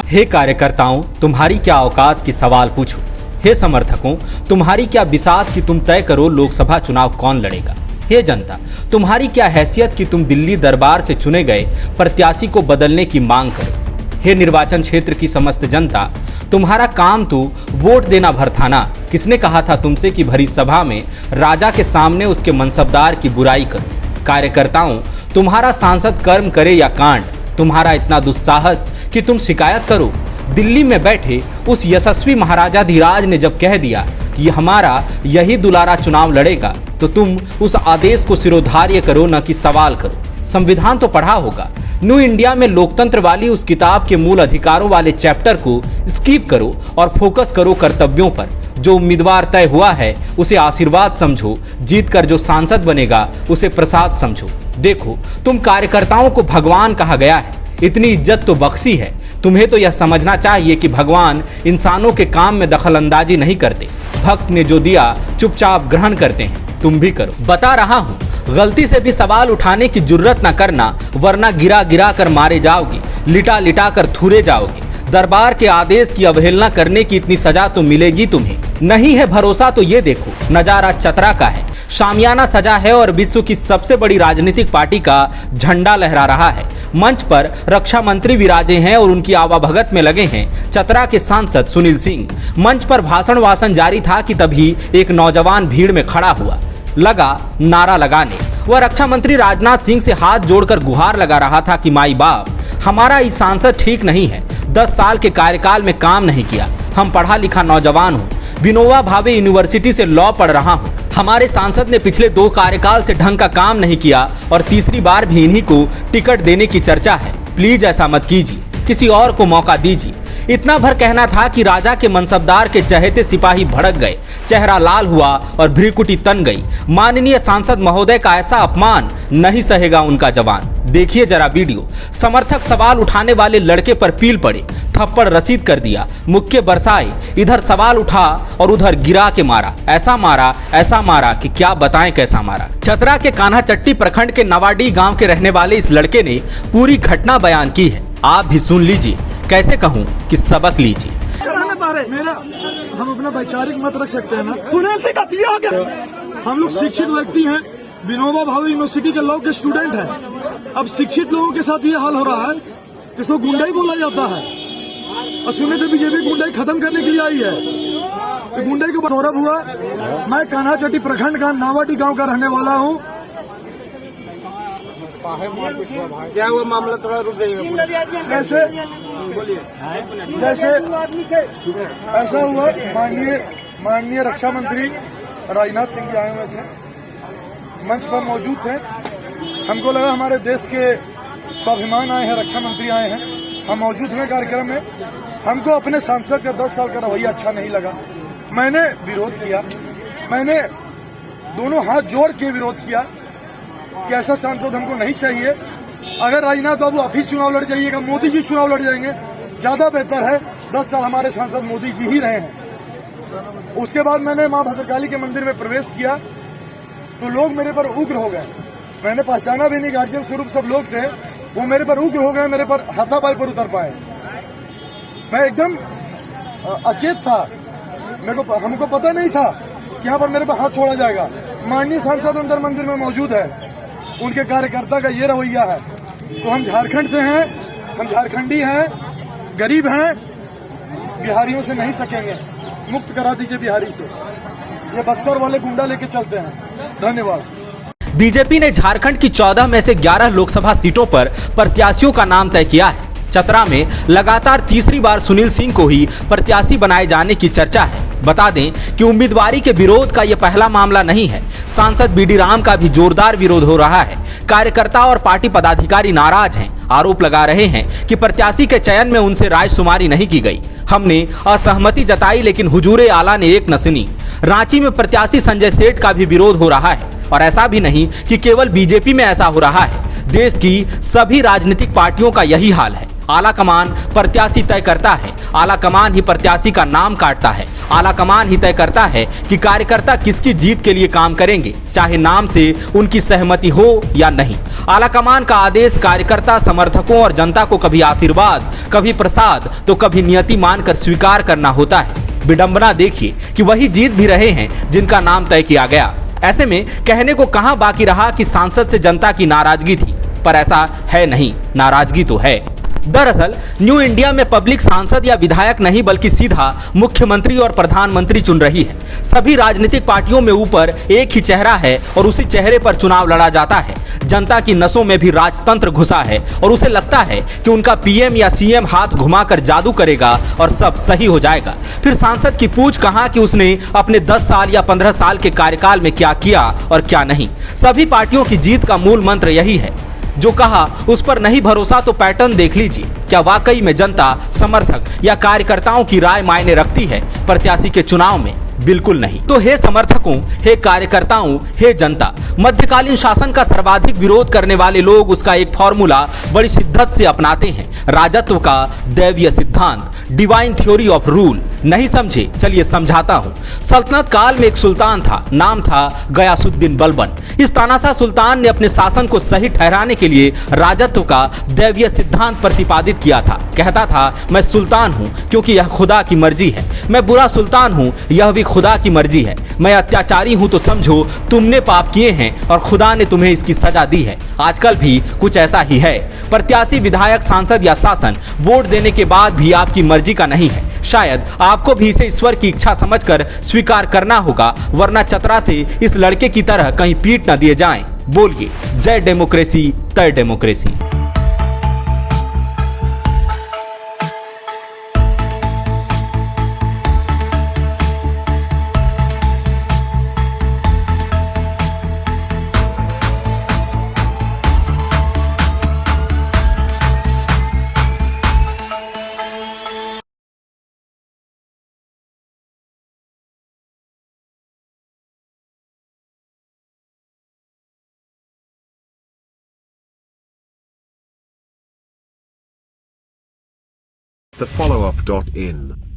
हे कार्यकर्ताओं, तुम्हारी क्या औकात की सवाल पूछो। हे समर्थकों, तुम्हारी क्या बिसात कि तुम तय करो लोकसभा चुनाव कौन लड़ेगा। हे जनता, तुम्हारी क्या हैसियत कि तुम दिल्ली दरबार से चुने गए प्रत्याशी को बदलने की मांग करो। हे निर्वाचन क्षेत्र की समस्त जनता, तुम्हारा काम तो वोट देना भर था ना। किसने कहा था तुमसे कि भरी सभा में राजा के सामने उसके मनसबदार की बुराई करो। कार्यकर्ताओं, तुम्हारा सांसद कर्म करे या कांड, तुम्हारा इतना दुस्साहस कि तुम शिकायत करो। दिल्ली में बैठे उस यशस्वी महाराजाधिराज ने जब कह दिया कि हमारा यही दुलारा चुनाव लड़ेगा, तो तुम उस आदेश को सिरोधार्य करो, न कि सवाल करो। संविधान तो पढ़ा होगा। न्यू इंडिया में लोकतंत्र वाली उस किताब के मूल अधिकारों वाले चैप्टर को स्किप करो और फोकस करो कर्तव्यों पर। जो उम्मीदवार तय हुआ है उसे आशीर्वाद समझो, जीत कर जो सांसद बनेगा उसे प्रसाद समझो। देखो, तुम कार्यकर्ताओं को भगवान कहा गया है, इतनी इज्जत तो बख्शी है। तुम्हें तो यह समझना चाहिए कि भगवान इंसानों के काम में दखल अंदाजी नहीं करते। भक्त ने जो दिया चुपचाप ग्रहण करते हैं, तुम भी करो। बता रहा हूँ, गलती से भी सवाल उठाने की जुर्रत न करना, वरना गिरा गिरा कर मारे जाओगे, लिटा लिटा कर थूरे जाओगे। दरबार के आदेश की अवहेलना करने की इतनी सजा तो मिलेगी तुम्हें। नहीं है भरोसा तो ये देखो, नजारा चतरा का है। शामियाना सजा है और विश्व की सबसे बड़ी राजनीतिक पार्टी का झंडा लहरा रहा है। मंच पर रक्षा मंत्री विराजे हैं और उनकी आवाभगत में लगे हैं चतरा के सांसद सुनील सिंह। मंच पर भाषण वासन जारी था कि तभी एक नौजवान भीड़ में खड़ा हुआ, लगा नारा लगाने। वह रक्षा मंत्री राजनाथ सिंह से हाथ जोड़कर गुहार लगा रहा था कि माई बाप, हमारा इस सांसद ठीक नहीं है। 10 साल के कार्यकाल में काम नहीं किया। हम पढ़ा लिखा नौजवान हूँ, विनोबा भावे यूनिवर्सिटी से लॉ पढ़ रहा हूँ। हमारे सांसद ने पिछले 2 कार्यकाल से ढंग का काम नहीं किया और तीसरी बार भी इन्हीं को टिकट देने की चर्चा है। प्लीज ऐसा मत कीजिए, किसी और को मौका दीजिए। इतना भर कहना था कि राजा के मनसबदार के चहेते सिपाही भड़क गए, चेहरा लाल हुआ और भ्रिकुटी तन गई। माननीय सांसद महोदय का ऐसा अपमान नहीं सहेगा उनका जवान। देखिए जरा वीडियो। समर्थक सवाल उठाने वाले लड़के पर पील पड़े, थप्पड़ रसीद कर दिया, मुक्के बरसाए। इधर सवाल उठा और उधर गिरा के मारा। ऐसा मारा कि क्या बताएं कैसा मारा। चतरा के कान्हाचट्टी प्रखंड के नवाडी गांव के रहने वाले इस लड़के ने पूरी घटना बयान की है। आप भी सुन लीजिए, कैसे कहूँ कि सबक लीजिए। मेरा हम अपना वैचारिक मत रख सकते हैं ना। सुनील सिंह का दिया हो गया। हम लोग शिक्षित व्यक्ति हैं, विनोबा भावे यूनिवर्सिटी के लॉ के स्टूडेंट हैं। अब शिक्षित लोगों के साथ ये हाल हो रहा है, इसको गुंडाई बोला जाता है। और सुने थे बीजेपी गुंडाई खत्म करने के लिए आई है। तो गुंडाई को सौरभ हुआ। मैं कान्हाचट्टी प्रखंड का नावाडी गांव का रहने वाला हूँ। क्या हुआ मामला, थोड़ा रुक जाइएगा। जैसे ऐसा हुआ, माननीय रक्षा मंत्री राजनाथ सिंह जी आए हुए थे, मंच पर मौजूद थे। हमको लगा हमारे देश के स्वाभिमान आए हैं, रक्षा मंत्री आए हैं, हम मौजूद हुए कार्यक्रम में। हमको अपने सांसद का 10 साल का रवैया अच्छा नहीं लगा। मैंने विरोध किया, मैंने दोनों हाथ जोड़ के विरोध किया कि ऐसा सांसद हमको नहीं चाहिए। अगर राजनाथ बाबू आप ही चुनाव लड़ जाइएगा, मोदी जी चुनाव लड़ जाएंगे, ज्यादा बेहतर है। 10 साल हमारे सांसद मोदी जी ही रहे हैं। उसके बाद मैंने मां भद्रकाली के मंदिर में प्रवेश किया तो लोग मेरे पर उग्र हो गए। मैंने पहचाना भी नहीं, गार्जियन स्वरूप सब लोग थे, वो मेरे पर उग्र हो गए, मेरे पर हाथापाई पर उतर पाए। मैं एकदम अचेत था, हमको पता नहीं था कि यहाँ पर मेरे पर हाथ छोड़ा जाएगा। माननीय सांसद अंदर मंदिर में मौजूद है, उनके कार्यकर्ता का ये रवैया है। तो हम झारखंड से हैं, हम झारखंडी हैं, गरीब हैं, बिहारियों से नहीं सकेंगे। मुक्त करा दीजिए बिहारी से, ये बक्सर वाले गुंडा लेके चलते हैं। धन्यवाद। बीजेपी ने झारखंड की 14 में से 11 लोकसभा सीटों पर प्रत्याशियों का नाम तय किया है। चतरा में लगातार तीसरी बार सुनील सिंह को ही प्रत्याशी बनाए जाने की चर्चा है। बता दें कि उम्मीदवारी के विरोध का यह पहला मामला नहीं है। सांसद बीडी राम का भी जोरदार विरोध हो रहा है। कार्यकर्ता और पार्टी पदाधिकारी नाराज हैं, आरोप लगा रहे हैं कि प्रत्याशी के चयन में उनसे रायशुमारी नहीं की गई। हमने असहमति जताई, लेकिन हुजूरे आला ने एक न सुनी। रांची में प्रत्याशी संजय सेठ का भी विरोध हो रहा है। और ऐसा भी नहीं कि केवल बीजेपी में ऐसा हो रहा है, देश की सभी राजनीतिक पार्टियों का यही हाल है। आला कमान प्रत्याशी तय करता है, आला कमान ही प्रत्याशी का नाम काटता है आलाकमान ही तय करता है कि कार्यकर्ता किसकी जीत के लिए काम करेंगे, चाहे नाम से उनकी सहमति हो या नहीं। आलाकमान का आदेश कार्यकर्ता, समर्थकों और जनता को कभी आशीर्वाद, कभी प्रसाद तो कभी नियति मानकर स्वीकार करना होता है। विडंबना देखिए कि वही जीत भी रहे हैं जिनका नाम तय किया गया। ऐसे में कहने को कहां बाकी रहा कि सांसद से जनता की नाराजगी थी, पर ऐसा है नहीं, नाराजगी तो है। दरअसल न्यू इंडिया में पब्लिक सांसद या विधायक नहीं बल्कि सीधा मुख्यमंत्री और प्रधानमंत्री चुन रही है। सभी राजनीतिक पार्टियों में ऊपर एक ही चेहरा है और उसी चेहरे पर चुनाव लड़ा जाता है। जनता की नसों में भी राजतंत्र घुसा है और उसे लगता है कि उनका पीएम या सीएम हाथ घुमाकर जादू करेगा और सब सही हो जाएगा। फिर सांसद की पूछ कहां कि उसने अपने 10 साल या 15 साल के कार्यकाल में क्या किया और क्या नहीं। सभी पार्टियों की जीत का मूल मंत्र यही है, जो कहा उस पर नहीं भरोसा तो पैटर्न देख लीजिए। क्या वाकई में जनता, समर्थक या कार्यकर्ताओं की राय मायने रखती है प्रत्याशी के चुनाव में? बिल्कुल नहीं। तो हे समर्थकों, हे कार्यकर्ताओं, हे जनता, मध्यकालीन शासन का सर्वाधिक विरोध करने वाले लोग उसका एक फॉर्मूला बड़ी शिद्दत से अपनाते हैं, राजत्व का दैवीय सिद्धांत, डिवाइन थ्योरी ऑफ रूल। नहीं समझे? चलिए समझाता हूं। सल्तनत काल में एक सुल्तान था, नाम था गयासुद्दीन बलबन। इस तानाशाह सुल्तान ने अपने शासन को सही ठहराने के लिए राजत्व का दैवीय सिद्धांत प्रतिपादित किया था। कहता था, मैं सुल्तान हूं क्योंकि यह खुदा की मर्जी है, मैं बुरा सुल्तान हूं, यह भी खुदा की मर्जी है, मैं अत्याचारी हूं तो समझो तुमने पाप किए हैं और खुदा ने तुम्हें इसकी सजा दी है। आजकल भी कुछ ऐसा ही है। प्रत्याशी, विधायक, सांसद या शासन वोट देने के बाद भी आपकी मर्जी का नहीं है। शायद आपको भी इसे ईश्वर की इच्छा समझकर स्वीकार करना होगा, वरना चतरा से इस लड़के की तरह कहीं पीट न दिए जाएं। बोलिए जय डेमोक्रेसी, तय डेमोक्रेसी। The follow-up.in